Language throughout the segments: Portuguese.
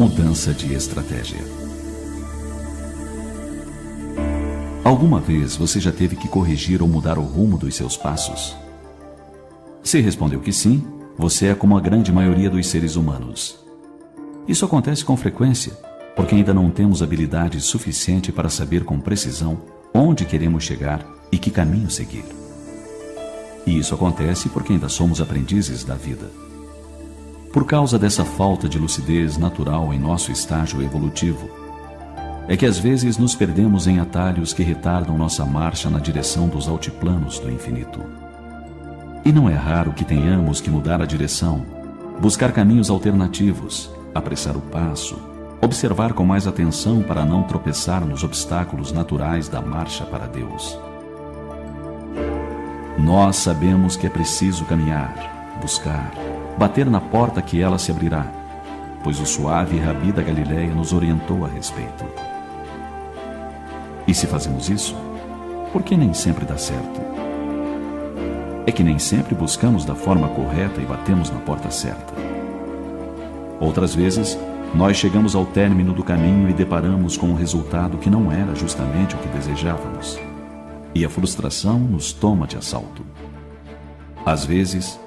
Mudança de estratégia. Alguma vez você já teve que corrigir ou mudar o rumo dos seus passos? Se respondeu que sim, você é como a grande maioria dos seres humanos. Isso acontece com frequência, porque ainda não temos habilidade suficiente para saber com precisão onde queremos chegar e que caminho seguir. E isso acontece porque ainda somos aprendizes da vida. Por causa dessa falta de lucidez natural em nosso estágio evolutivo, é que às vezes nos perdemos em atalhos que retardam nossa marcha na direção dos altiplanos do infinito. E não é raro que tenhamos que mudar a direção, buscar caminhos alternativos, apressar o passo, observar com mais atenção para não tropeçar nos obstáculos naturais da marcha para Deus. Nós sabemos que é preciso caminhar, buscar, bater na porta que ela se abrirá, pois o suave Rabi da Galileia nos orientou a respeito. E se fazemos isso, por que nem sempre dá certo? É que nem sempre buscamos da forma correta e batemos na porta certa. Outras vezes, nós chegamos ao término do caminho e deparamos com um resultado que não era justamente o que desejávamos. E a frustração nos toma de assalto. Às vezes,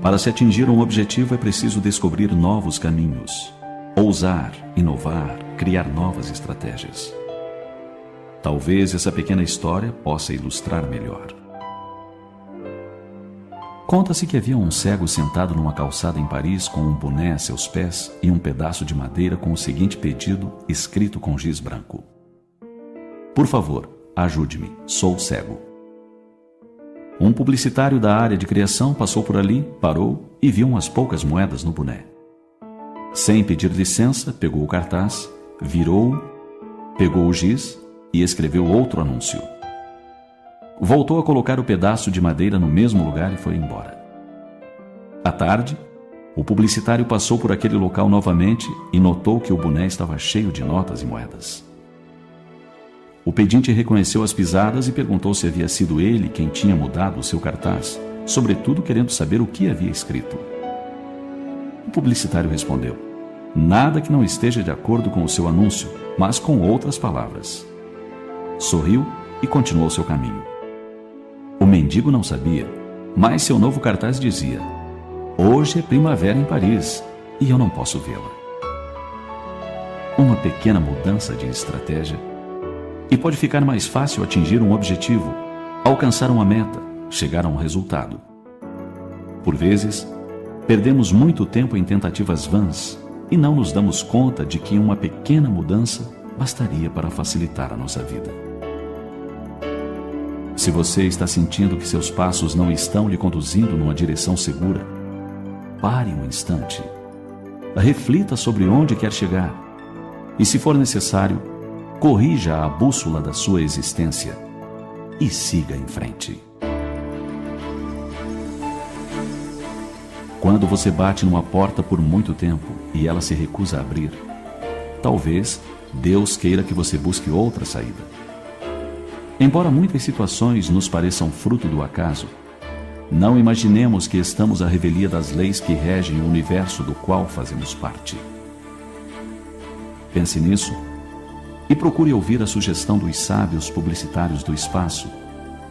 para se atingir um objetivo é preciso descobrir novos caminhos, ousar, inovar, criar novas estratégias. Talvez essa pequena história possa ilustrar melhor. Conta-se que havia um cego sentado numa calçada em Paris com um boné a seus pés e um pedaço de madeira com o seguinte pedido escrito com giz branco: "Por favor, ajude-me, sou cego." Um publicitário da área de criação passou por ali, parou e viu umas poucas moedas no boné. Sem pedir licença, pegou o cartaz, virou-o, pegou o giz e escreveu outro anúncio. Voltou a colocar o pedaço de madeira no mesmo lugar e foi embora. À tarde, o publicitário passou por aquele local novamente e notou que o boné estava cheio de notas e moedas. O pedinte reconheceu as pisadas e perguntou se havia sido ele quem tinha mudado o seu cartaz, sobretudo querendo saber o que havia escrito. O publicitário respondeu: "Nada que não esteja de acordo com o seu anúncio, mas com outras palavras." Sorriu e continuou seu caminho. O mendigo não sabia, mas seu novo cartaz dizia: "Hoje é primavera em Paris e eu não posso vê-la." Uma pequena mudança de estratégia e pode ficar mais fácil atingir um objetivo, alcançar uma meta, chegar a um resultado. Por vezes, perdemos muito tempo em tentativas vãs e não nos damos conta de que uma pequena mudança bastaria para facilitar a nossa vida. Se você está sentindo que seus passos não estão lhe conduzindo numa direção segura, pare um instante. Reflita sobre onde quer chegar e, se for necessário, corrija a bússola da sua existência e siga em frente. Quando você bate numa porta por muito tempo e ela se recusa a abrir, talvez Deus queira que você busque outra saída. Embora muitas situações nos pareçam fruto do acaso, não imaginemos que estamos à revelia das leis que regem o universo do qual fazemos parte. Pense nisso e procure ouvir a sugestão dos sábios publicitários do espaço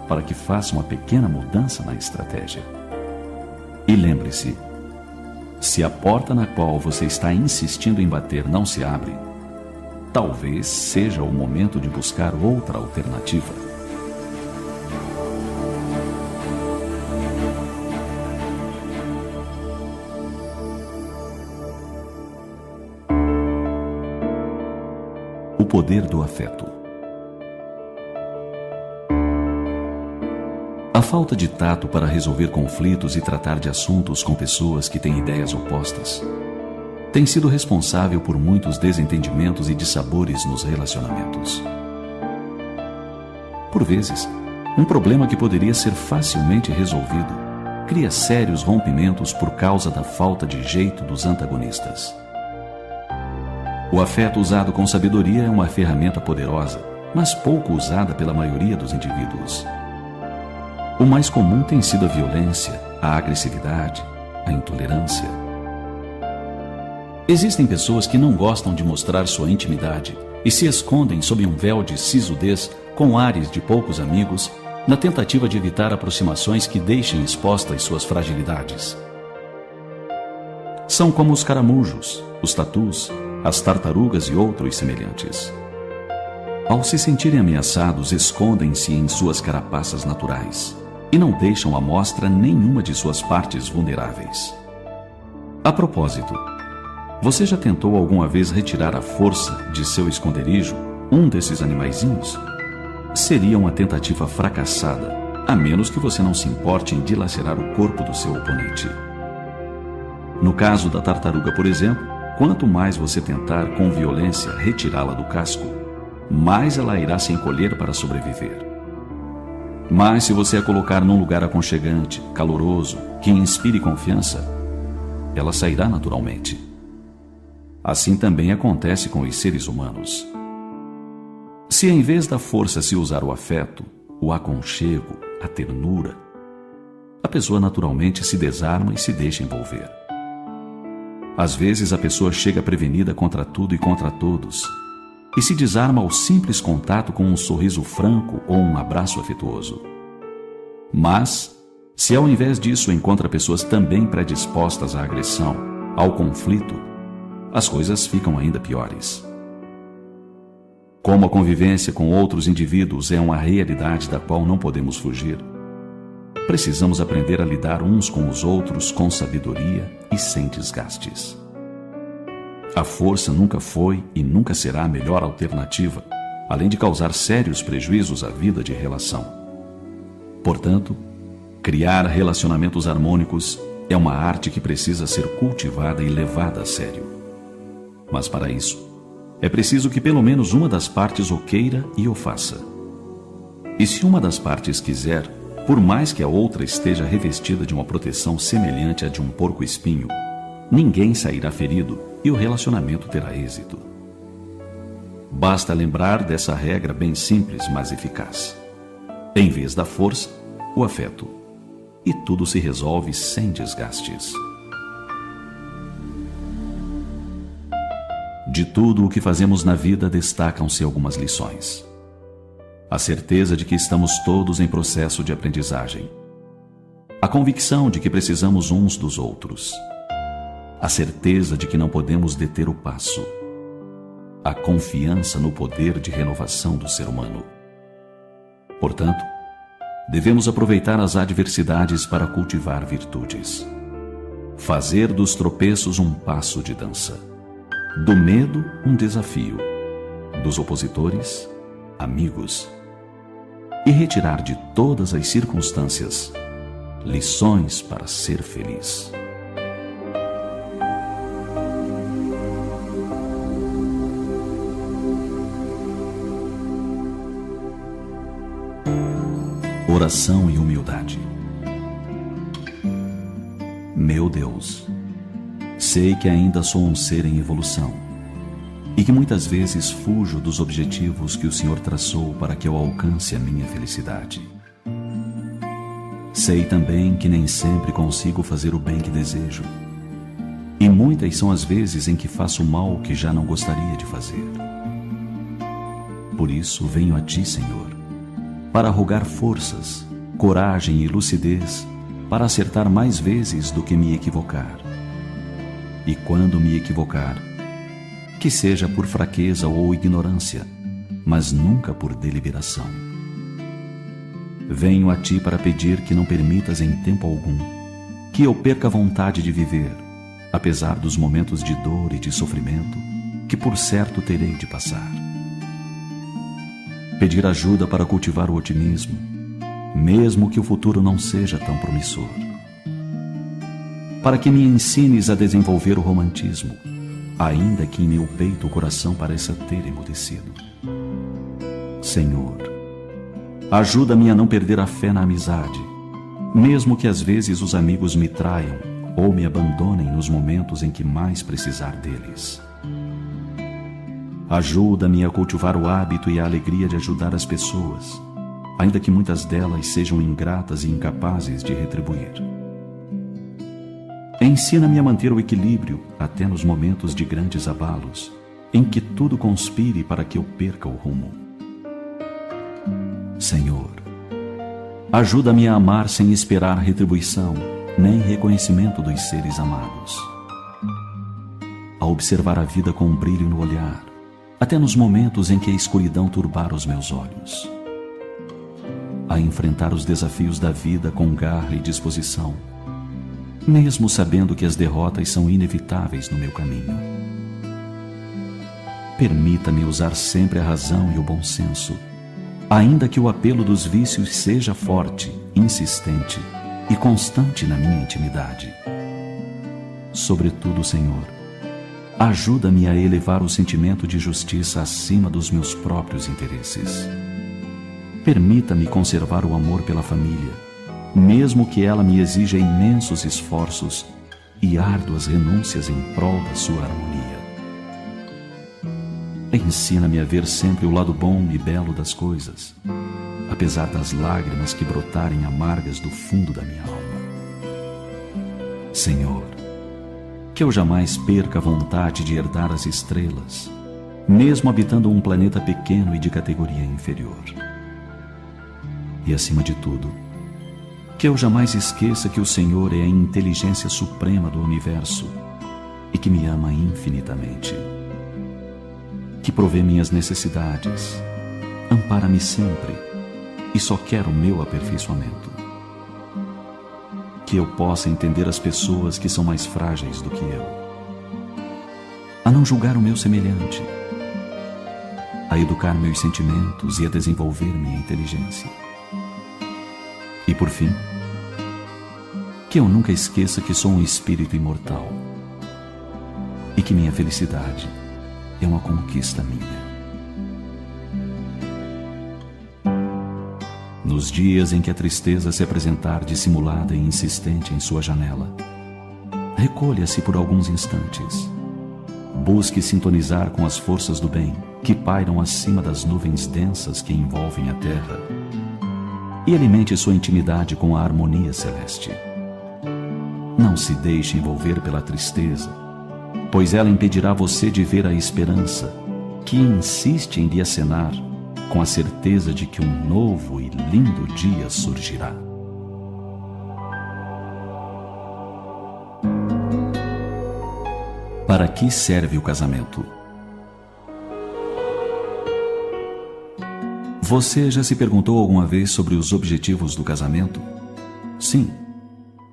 para que faça uma pequena mudança na estratégia. E lembre-se, se a porta na qual você está insistindo em bater não se abre, talvez seja o momento de buscar outra alternativa. O poder do afeto. A falta de tato para resolver conflitos e tratar de assuntos com pessoas que têm ideias opostas tem sido responsável por muitos desentendimentos e dissabores nos relacionamentos. Por vezes, um problema que poderia ser facilmente resolvido cria sérios rompimentos por causa da falta de jeito dos antagonistas. O afeto usado com sabedoria é uma ferramenta poderosa, mas pouco usada pela maioria dos indivíduos. O mais comum tem sido a violência, a agressividade, a intolerância. Existem pessoas que não gostam de mostrar sua intimidade e se escondem sob um véu de sisudez com ares de poucos amigos, na tentativa de evitar aproximações que deixem expostas suas fragilidades. São como os caramujos, os tatus, as tartarugas e outros semelhantes. Ao se sentirem ameaçados, escondem-se em suas carapaças naturais e não deixam à mostra nenhuma de suas partes vulneráveis. A propósito, você já tentou alguma vez retirar à força de seu esconderijo um desses animaizinhos? Seria uma tentativa fracassada, a menos que você não se importe em dilacerar o corpo do seu oponente. No caso da tartaruga, por exemplo, quanto mais você tentar com violência retirá-la do casco, mais ela irá se encolher para sobreviver. Mas se você a colocar num lugar aconchegante, caloroso, que inspire confiança, ela sairá naturalmente. Assim também acontece com os seres humanos. Se em vez da força se usar o afeto, o aconchego, a ternura, a pessoa naturalmente se desarma e se deixa envolver. Às vezes a pessoa chega prevenida contra tudo e contra todos e se desarma ao simples contato com um sorriso franco ou um abraço afetuoso. Mas, se ao invés disso encontra pessoas também predispostas à agressão, ao conflito, as coisas ficam ainda piores. Como a convivência com outros indivíduos é uma realidade da qual não podemos fugir, precisamos aprender a lidar uns com os outros com sabedoria e sem desgastes. A força nunca foi e nunca será a melhor alternativa, além de causar sérios prejuízos à vida de relação. Portanto, criar relacionamentos harmônicos é uma arte que precisa ser cultivada e levada a sério. Mas para isso, é preciso que pelo menos uma das partes o queira e o faça. E se uma das partes quiser, por mais que a outra esteja revestida de uma proteção semelhante à de um porco-espinho, ninguém sairá ferido e o relacionamento terá êxito. Basta lembrar dessa regra bem simples, mas eficaz. Em vez da força, o afeto. E tudo se resolve sem desgastes. De tudo o que fazemos na vida destacam-se algumas lições. A certeza de que estamos todos em processo de aprendizagem. A convicção de que precisamos uns dos outros. A certeza de que não podemos deter o passo. A confiança no poder de renovação do ser humano. Portanto, devemos aproveitar as adversidades para cultivar virtudes. Fazer dos tropeços um passo de dança. Do medo, um desafio. Dos opositores, amigos. E retirar de todas as circunstâncias lições para ser feliz. Oração e humildade. Meu Deus, sei que ainda sou um ser em evolução e que muitas vezes fujo dos objetivos que o Senhor traçou para que eu alcance a minha felicidade. Sei também que nem sempre consigo fazer o bem que desejo, e muitas são as vezes em que faço o mal que já não gostaria de fazer. Por isso venho a Ti, Senhor, para rogar forças, coragem e lucidez para acertar mais vezes do que me equivocar. E quando me equivocar, que seja por fraqueza ou ignorância, mas nunca por deliberação. Venho a Ti para pedir que não permitas em tempo algum que eu perca a vontade de viver, apesar dos momentos de dor e de sofrimento que por certo terei de passar. Pedir ajuda para cultivar o otimismo, mesmo que o futuro não seja tão promissor. Para que me ensines a desenvolver o romantismo, ainda que em meu peito o coração pareça ter emudecido. Senhor, ajuda-me a não perder a fé na amizade, mesmo que às vezes os amigos me traiam ou me abandonem nos momentos em que mais precisar deles. Ajuda-me a cultivar o hábito e a alegria de ajudar as pessoas, ainda que muitas delas sejam ingratas e incapazes de retribuir. Ensina-me a manter o equilíbrio até nos momentos de grandes abalos, em que tudo conspire para que eu perca o rumo. Senhor, ajuda-me a amar sem esperar retribuição, nem reconhecimento dos seres amados. A observar a vida com um brilho no olhar, até nos momentos em que a escuridão turbar os meus olhos. A enfrentar os desafios da vida com garra e disposição, mesmo sabendo que as derrotas são inevitáveis no meu caminho. Permita-me usar sempre a razão e o bom senso, ainda que o apelo dos vícios seja forte, insistente e constante na minha intimidade. Sobretudo, Senhor, ajuda-me a elevar o sentimento de justiça acima dos meus próprios interesses. Permita-me conservar o amor pela família, mesmo que ela me exija imensos esforços e árduas renúncias em prol da sua harmonia. Ensina-me a ver sempre o lado bom e belo das coisas, apesar das lágrimas que brotarem amargas do fundo da minha alma. Senhor, que eu jamais perca a vontade de herdar as estrelas, mesmo habitando um planeta pequeno e de categoria inferior. E acima de tudo, que eu jamais esqueça que o Senhor é a inteligência suprema do universo e que me ama infinitamente, que provê minhas necessidades, ampara-me sempre e só quer o meu aperfeiçoamento. Que eu possa entender as pessoas que são mais frágeis do que eu, a não julgar o meu semelhante, a educar meus sentimentos e a desenvolver minha inteligência. E por fim, que eu nunca esqueça que sou um espírito imortal e que minha felicidade é uma conquista minha. Nos dias em que a tristeza se apresentar dissimulada e insistente em sua janela, recolha-se por alguns instantes. Busque sintonizar com as forças do bem que pairam acima das nuvens densas que envolvem a terra e alimente sua intimidade com a harmonia celeste. Não se deixe envolver pela tristeza, pois ela impedirá você de ver a esperança que insiste em lhe acenar com a certeza de que um novo e lindo dia surgirá. Para que serve o casamento? Você já se perguntou alguma vez sobre os objetivos do casamento? Sim,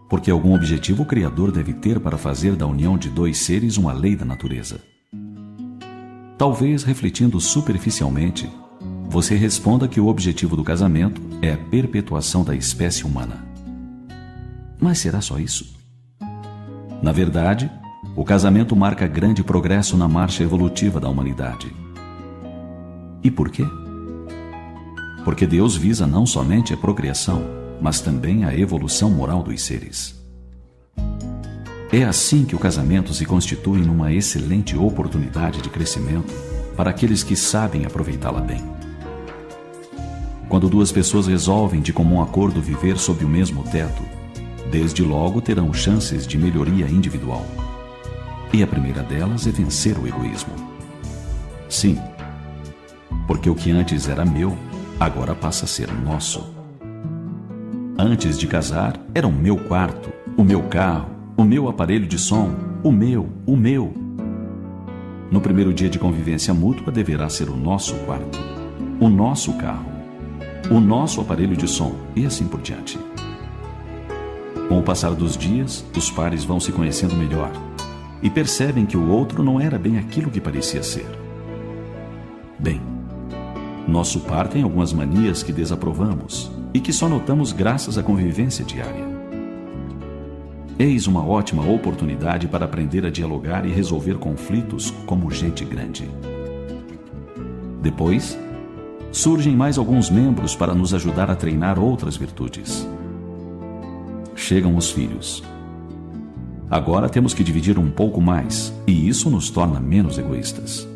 porque algum objetivo o Criador deve ter para fazer da união de dois seres uma lei da natureza. Talvez, refletindo superficialmente, você responda que o objetivo do casamento é a perpetuação da espécie humana. Mas será só isso? Na verdade, o casamento marca grande progresso na marcha evolutiva da humanidade. E por quê? Porque Deus visa não somente a procriação, mas também a evolução moral dos seres. É assim que o casamento se constitui numa excelente oportunidade de crescimento para aqueles que sabem aproveitá-la bem. Quando duas pessoas resolvem de comum acordo viver sob o mesmo teto, desde logo terão chances de melhoria individual. E a primeira delas é vencer o egoísmo. Sim, porque o que antes era meu, agora passa a ser nosso. Antes de casar, era o meu quarto, o meu carro, o meu aparelho de som, o meu. No primeiro dia de convivência mútua, deverá ser o nosso quarto, o nosso carro, o nosso aparelho de som e assim por diante. Com o passar dos dias, os pares vão se conhecendo melhor e percebem que o outro não era bem aquilo que parecia ser. Bem, nosso par tem algumas manias que desaprovamos e que só notamos graças à convivência diária. Eis uma ótima oportunidade para aprender a dialogar e resolver conflitos como gente grande. Depois, surgem mais alguns membros para nos ajudar a treinar outras virtudes. Chegam os filhos. Agora temos que dividir um pouco mais, e isso nos torna menos egoístas.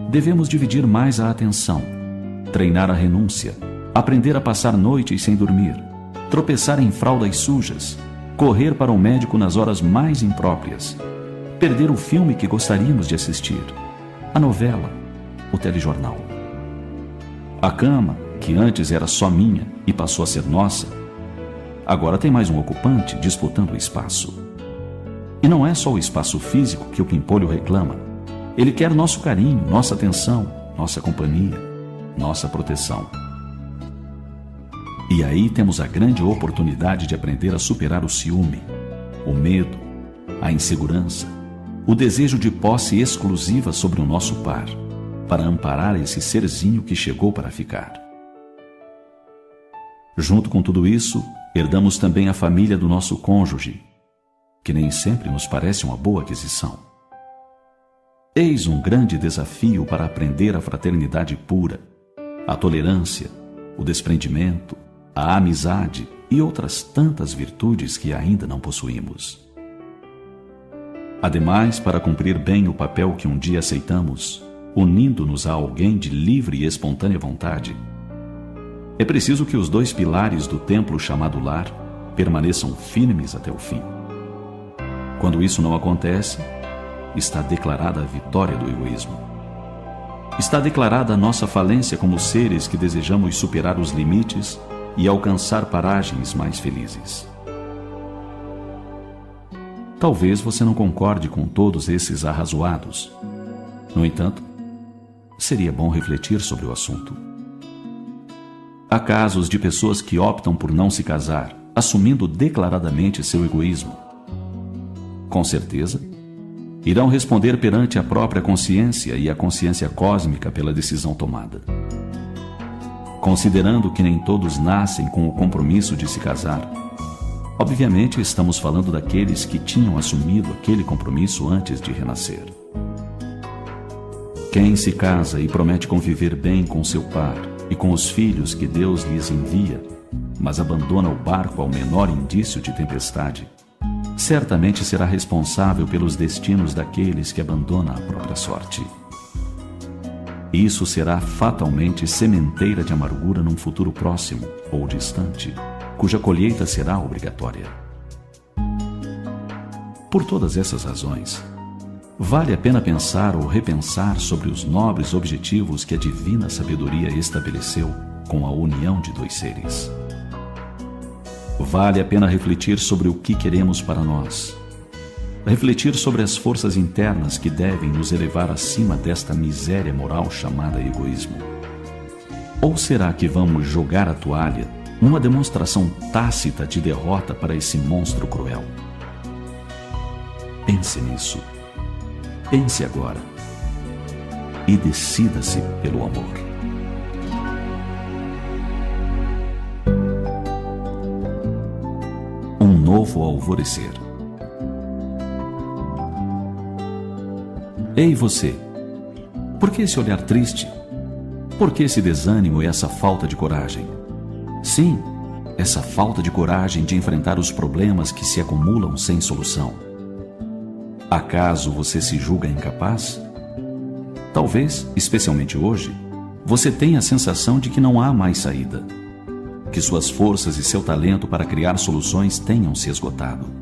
Devemos dividir mais a atenção, treinar a renúncia, aprender a passar noites sem dormir, tropeçar em fraldas sujas, correr para o médico nas horas mais impróprias, perder o filme que gostaríamos de assistir, a novela, o telejornal. A cama, que antes era só minha e passou a ser nossa, agora tem mais um ocupante disputando o espaço. E não é só o espaço físico que o pimpolho reclama. Ele quer nosso carinho, nossa atenção, nossa companhia, nossa proteção. E aí temos a grande oportunidade de aprender a superar o ciúme, o medo, a insegurança, o desejo de posse exclusiva sobre o nosso par, para amparar esse serzinho que chegou para ficar. Junto com tudo isso, herdamos também a família do nosso cônjuge, que nem sempre nos parece uma boa aquisição. Eis um grande desafio para aprender a fraternidade pura, a tolerância, o desprendimento, a amizade e outras tantas virtudes que ainda não possuímos. Ademais, para cumprir bem o papel que um dia aceitamos, unindo-nos a alguém de livre e espontânea vontade, é preciso que os dois pilares do templo chamado lar permaneçam firmes até o fim. Quando isso não acontece, está declarada a vitória do egoísmo. Está declarada a nossa falência como seres que desejamos superar os limites e alcançar paragens mais felizes. Talvez você não concorde com todos esses arrazoados. No entanto, seria bom refletir sobre o assunto. Há casos de pessoas que optam por não se casar, assumindo declaradamente seu egoísmo. Com certeza, irão responder perante a própria consciência e a consciência cósmica pela decisão tomada. Considerando que nem todos nascem com o compromisso de se casar, obviamente estamos falando daqueles que tinham assumido aquele compromisso antes de renascer. Quem se casa e promete conviver bem com seu par e com os filhos que Deus lhes envia, mas abandona o barco ao menor indício de tempestade, certamente será responsável pelos destinos daqueles que abandonam a própria sorte. Isso será fatalmente sementeira de amargura num futuro próximo ou distante, cuja colheita será obrigatória. Por todas essas razões, vale a pena pensar ou repensar sobre os nobres objetivos que a divina sabedoria estabeleceu com a união de dois seres. Vale a pena refletir sobre o que queremos para nós. Refletir sobre as forças internas que devem nos elevar acima desta miséria moral chamada egoísmo. Ou será que vamos jogar a toalha numa demonstração tácita de derrota para esse monstro cruel? Pense nisso. Pense agora. E decida-se pelo amor. Um novo alvorecer. Ei você, por que esse olhar triste? Por que esse desânimo e essa falta de coragem? Sim, essa falta de coragem de enfrentar os problemas que se acumulam sem solução. Acaso você se julga incapaz? Talvez, especialmente hoje, você tenha a sensação de que não há mais saída, que suas forças e seu talento para criar soluções tenham se esgotado.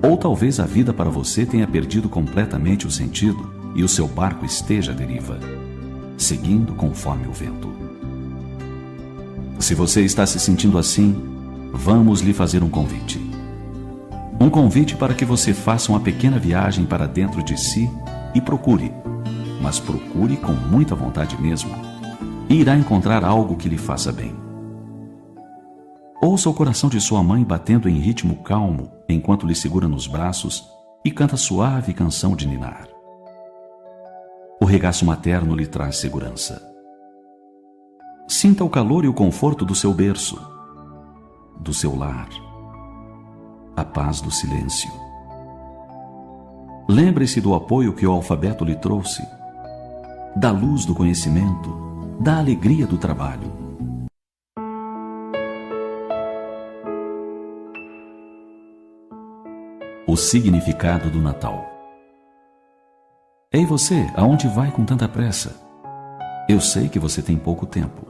Ou talvez a vida para você tenha perdido completamente o sentido e o seu barco esteja à deriva, seguindo conforme o vento. Se você está se sentindo assim, vamos lhe fazer um convite. Um convite para que você faça uma pequena viagem para dentro de si e procure, mas procure com muita vontade mesmo, e irá encontrar algo que lhe faça bem. Ouça o coração de sua mãe batendo em ritmo calmo enquanto lhe segura nos braços e canta suave canção de ninar. O regaço materno lhe traz segurança. Sinta o calor e o conforto do seu berço, do seu lar, a paz do silêncio. Lembre-se do apoio que o alfabeto lhe trouxe, da luz do conhecimento, da alegria do trabalho. O significado do Natal. Ei você, aonde vai com tanta pressa? Eu sei que você tem pouco tempo,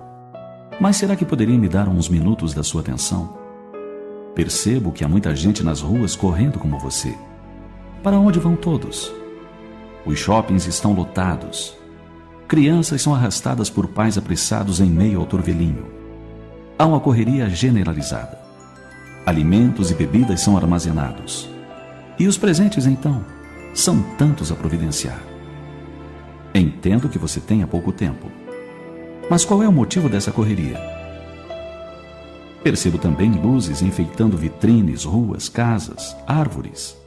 mas será que poderia me dar uns minutos da sua atenção? Percebo que há muita gente nas ruas correndo como você. Para onde vão todos? Os shoppings estão lotados. Crianças são arrastadas por pais apressados em meio ao turvelinho. Há uma correria generalizada. Alimentos e bebidas são armazenados. E os presentes, então? São tantos a providenciar. Entendo que você tenha pouco tempo. Mas qual é o motivo dessa correria? Percebo também luzes enfeitando vitrines, ruas, casas, árvores.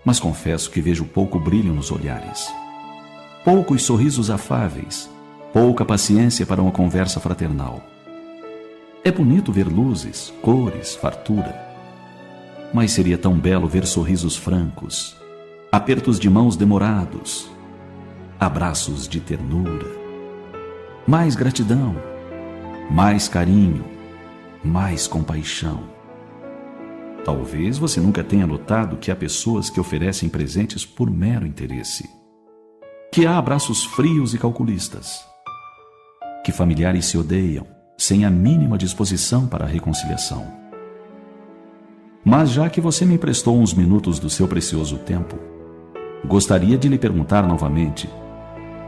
Mas confesso que vejo pouco brilho nos olhares. Poucos sorrisos afáveis, pouca paciência para uma conversa fraternal. É bonito ver luzes, cores, fartura. Mas seria tão belo ver sorrisos francos, apertos de mãos demorados, abraços de ternura. Mais gratidão, mais carinho, mais compaixão. Talvez você nunca tenha notado que há pessoas que oferecem presentes por mero interesse. Que há abraços frios e calculistas. Que familiares se odeiam, sem a mínima disposição para a reconciliação. Mas já que você me emprestou uns minutos do seu precioso tempo, gostaria de lhe perguntar novamente: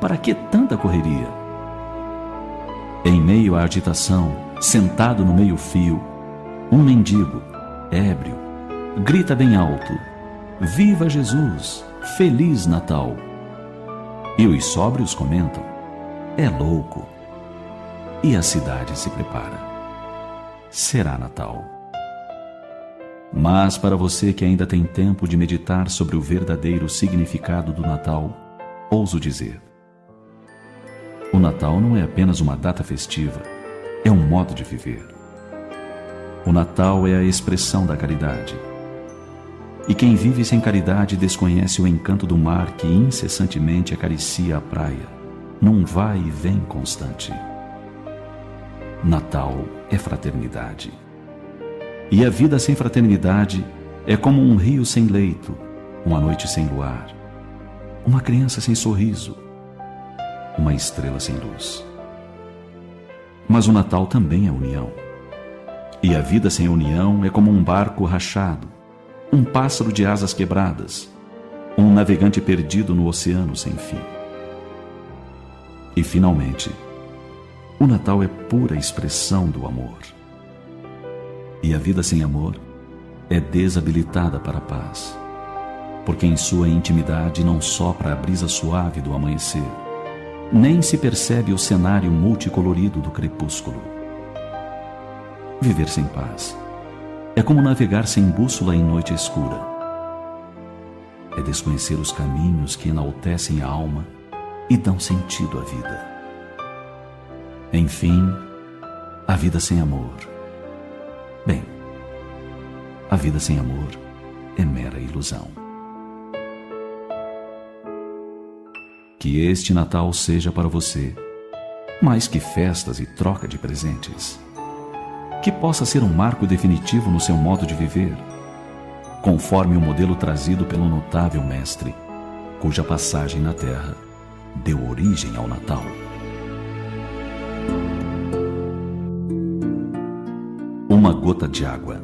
para que tanta correria? Em meio à agitação, sentado no meio-fio, um mendigo, ébrio, grita bem alto: Viva Jesus! Feliz Natal! E os sóbrios comentam: é louco. E a cidade se prepara. Será Natal. Mas para você que ainda tem tempo de meditar sobre o verdadeiro significado do Natal, ouso dizer: o Natal não é apenas uma data festiva, é um modo de viver. O Natal é a expressão da caridade. E quem vive sem caridade desconhece o encanto do mar que incessantemente acaricia a praia, num vai e vem constante. Natal é fraternidade. E a vida sem fraternidade é como um rio sem leito, uma noite sem luar, uma criança sem sorriso, uma estrela sem luz. Mas o Natal também é união. E a vida sem união é como um barco rachado, um pássaro de asas quebradas, um navegante perdido no oceano sem fim. E, finalmente, o Natal é pura expressão do amor. E a vida sem amor é desabilitada para a paz, porque em sua intimidade não sopra a brisa suave do amanhecer, nem se percebe o cenário multicolorido do crepúsculo. Viver sem paz é como navegar sem bússola em noite escura. É desconhecer os caminhos que enaltecem a alma e dão sentido à vida. Enfim, a vida sem amor. Bem, a vida sem amor é mera ilusão. Que este Natal seja para você mais que festas e troca de presentes. Que possa ser um marco definitivo no seu modo de viver, conforme o modelo trazido pelo notável mestre, cuja passagem na Terra deu origem ao Natal. Uma gota de água.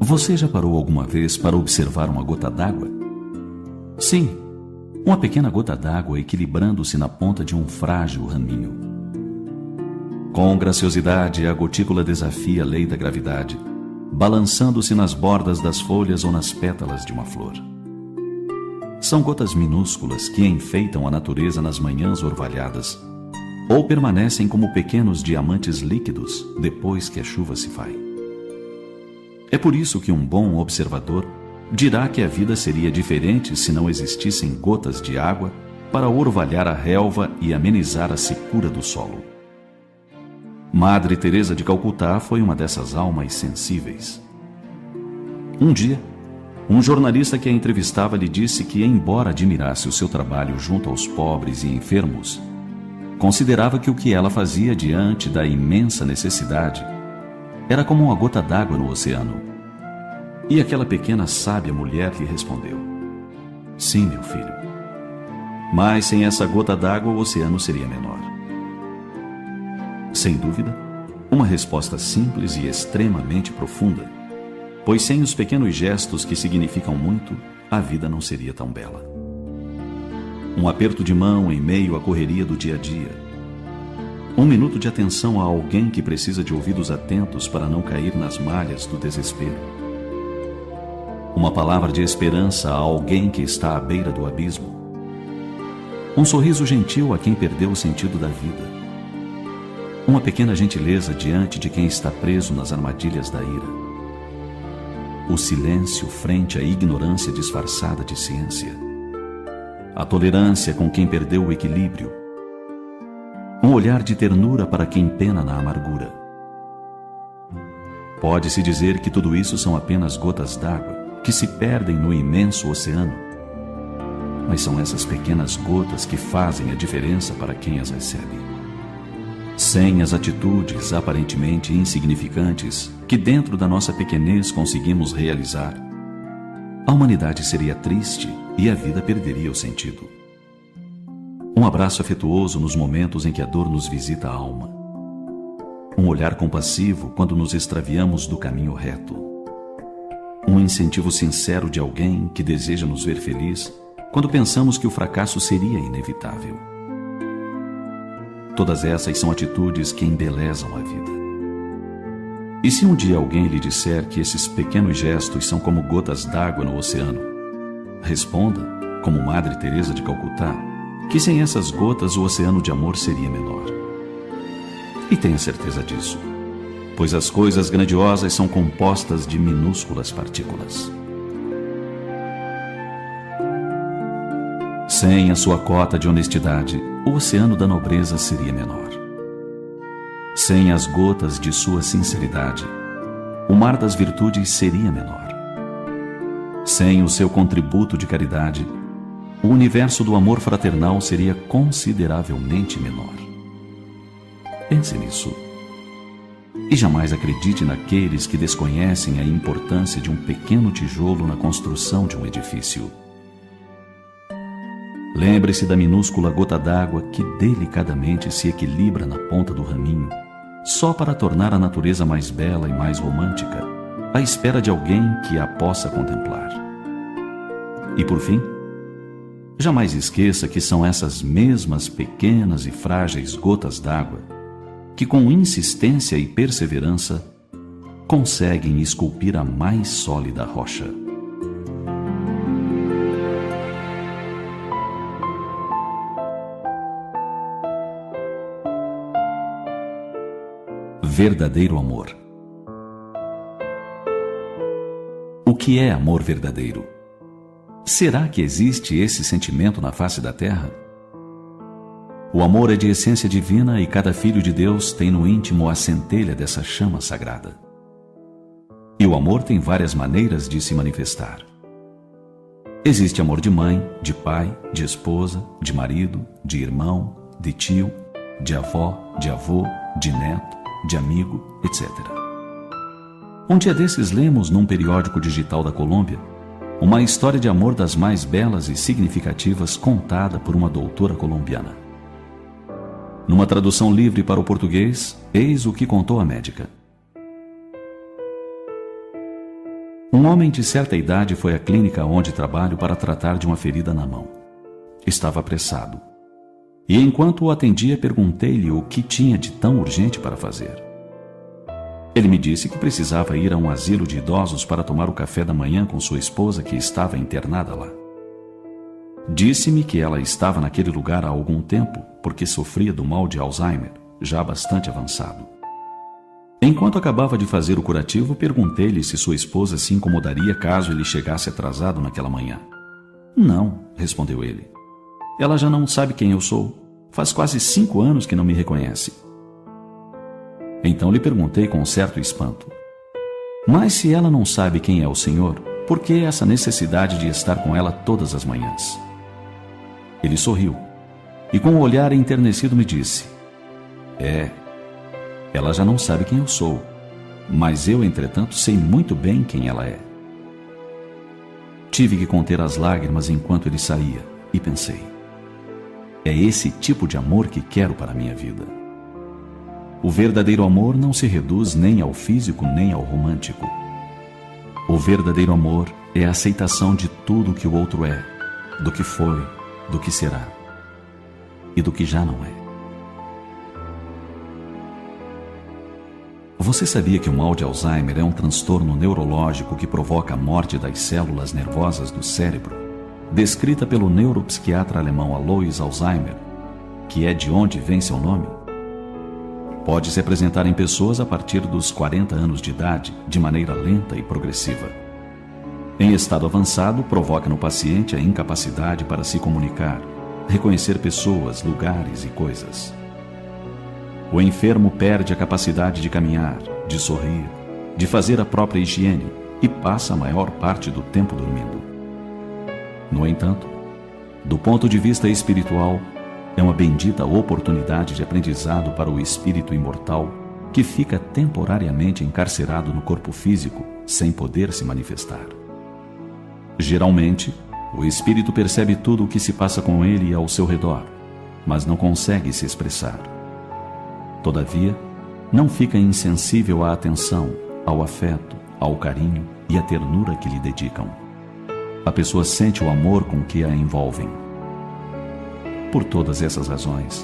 Você já parou alguma vez para observar uma gota d'água? Sim, uma pequena gota d'água equilibrando-se na ponta de um frágil raminho. Com graciosidade, a gotícula desafia a lei da gravidade, balançando-se nas bordas das folhas ou nas pétalas de uma flor. São gotas minúsculas que enfeitam a natureza nas manhãs orvalhadas, ou permanecem como pequenos diamantes líquidos depois que a chuva se vai. É por isso que um bom observador dirá que a vida seria diferente se não existissem gotas de água para orvalhar a relva e amenizar a secura do solo. Madre Teresa de Calcutá foi uma dessas almas sensíveis. Um dia, um jornalista que a entrevistava lhe disse que, embora admirasse o seu trabalho junto aos pobres e enfermos, considerava que o que ela fazia diante da imensa necessidade era como uma gota d'água no oceano. E aquela pequena sábia mulher lhe respondeu: sim, meu filho, mas sem essa gota d'água o oceano seria menor. Sem dúvida, Uma resposta simples e extremamente profunda, pois sem os pequenos gestos que significam muito, a vida não seria tão bela. Um aperto de mão em meio à correria do dia a dia. Um minuto de atenção a alguém que precisa de ouvidos atentos para não cair nas malhas do desespero. Uma palavra de esperança a alguém que está à beira do abismo. Um sorriso gentil a quem perdeu o sentido da vida. Uma pequena gentileza diante de quem está preso nas armadilhas da ira. O silêncio frente à ignorância disfarçada de ciência. A tolerância com quem perdeu o equilíbrio. Um olhar de ternura para quem pena na amargura. Pode-se dizer que tudo isso são apenas gotas d'água que se perdem no imenso oceano. Mas são essas pequenas gotas que fazem a diferença para quem as recebe. Sem as atitudes aparentemente insignificantes que dentro da nossa pequenez conseguimos realizar, a humanidade seria triste e a vida perderia o sentido. Um abraço afetuoso nos momentos em que a dor nos visita a alma. Um olhar compassivo quando nos extraviamos do caminho reto. Um incentivo sincero de alguém que deseja nos ver feliz quando pensamos que o fracasso seria inevitável. Todas essas são atitudes que embelezam a vida. E se um dia alguém lhe disser que esses pequenos gestos são como gotas d'água no oceano, responda, como Madre Teresa de Calcutá, que sem essas gotas o oceano de amor seria menor. E tenha certeza disso, pois as coisas grandiosas são compostas de minúsculas partículas. Sem a sua cota de honestidade, o oceano da nobreza seria menor. Sem as gotas de sua sinceridade, o mar das virtudes seria menor. Sem o seu contributo de caridade, o universo do amor fraternal seria consideravelmente menor. Pense nisso. E jamais acredite naqueles que desconhecem a importância de um pequeno tijolo na construção de um edifício. Lembre-se da minúscula gota d'água que delicadamente se equilibra na ponta do raminho, só para tornar a natureza mais bela e mais romântica, à espera de alguém que a possa contemplar. E por fim, jamais esqueça que são essas mesmas pequenas e frágeis gotas d'água que, com insistência e perseverança, conseguem esculpir a mais sólida rocha. Verdadeiro amor. O que é amor verdadeiro? Será que existe esse sentimento na face da terra? O amor é de essência divina e cada filho de Deus tem no íntimo a centelha dessa chama sagrada. E o amor tem várias maneiras de se manifestar. Existe amor de mãe, de pai, de esposa, de marido, de irmão, de tio, de avó, de avô, de neto, de amigo, etc. Um dia desses lemos num periódico digital da Colômbia uma história de amor das mais belas e significativas contada por uma doutora colombiana. Numa tradução livre para o português, eis o que contou a médica. Um homem de certa idade foi à clínica onde trabalho para tratar de uma ferida na mão. Estava apressado. E enquanto o atendia, perguntei-lhe o que tinha de tão urgente para fazer. Ele me disse que precisava ir a um asilo de idosos para tomar o café da manhã com sua esposa que estava internada lá. Disse-me que ela estava naquele lugar há algum tempo porque sofria do mal de Alzheimer, já bastante avançado. Enquanto acabava de fazer o curativo, perguntei-lhe se sua esposa se incomodaria caso ele chegasse atrasado naquela manhã. Não, respondeu ele. Ela já não sabe quem eu sou. Faz quase 5 anos que não me reconhece. Então lhe perguntei com certo espanto. Mas se ela não sabe quem é o Senhor, por que essa necessidade de estar com ela todas as manhãs? Ele sorriu e com o olhar enternecido me disse: ela já não sabe quem eu sou, mas eu, entretanto, sei muito bem quem ela é. Tive que conter as lágrimas enquanto ele saía e pensei: é esse tipo de amor que quero para a minha vida. O verdadeiro amor não se reduz nem ao físico nem ao romântico. O verdadeiro amor é a aceitação de tudo que o outro é, do que foi, do que será e do que já não é. Você sabia que o mal de Alzheimer é um transtorno neurológico que provoca a morte das células nervosas do cérebro, descrita pelo neuropsiquiatra alemão Alois Alzheimer, que é de onde vem seu nome? Pode se apresentar em pessoas a partir dos 40 anos de idade, de maneira lenta e progressiva. Em estado avançado, provoca no paciente a incapacidade para se comunicar, reconhecer pessoas, lugares e coisas. O enfermo perde a capacidade de caminhar, de sorrir, de fazer a própria higiene e passa a maior parte do tempo dormindo. No entanto, do ponto de vista espiritual, é uma bendita oportunidade de aprendizado para o espírito imortal que fica temporariamente encarcerado no corpo físico sem poder se manifestar. Geralmente, o espírito percebe tudo o que se passa com ele e ao seu redor, mas não consegue se expressar. Todavia, não fica insensível à atenção, ao afeto, ao carinho e à ternura que lhe dedicam. A pessoa sente o amor com que a envolvem. Por todas essas razões,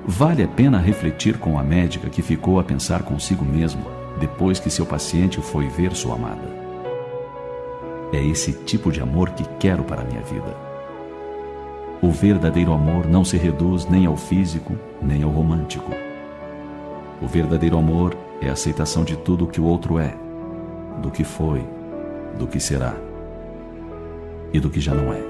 vale a pena refletir com a médica que ficou a pensar consigo mesma depois que seu paciente foi ver sua amada. É esse tipo de amor que quero para a minha vida. O verdadeiro amor não se reduz nem ao físico, nem ao romântico. O verdadeiro amor é a aceitação de tudo o que o outro é, do que foi, do que será e do que já não é.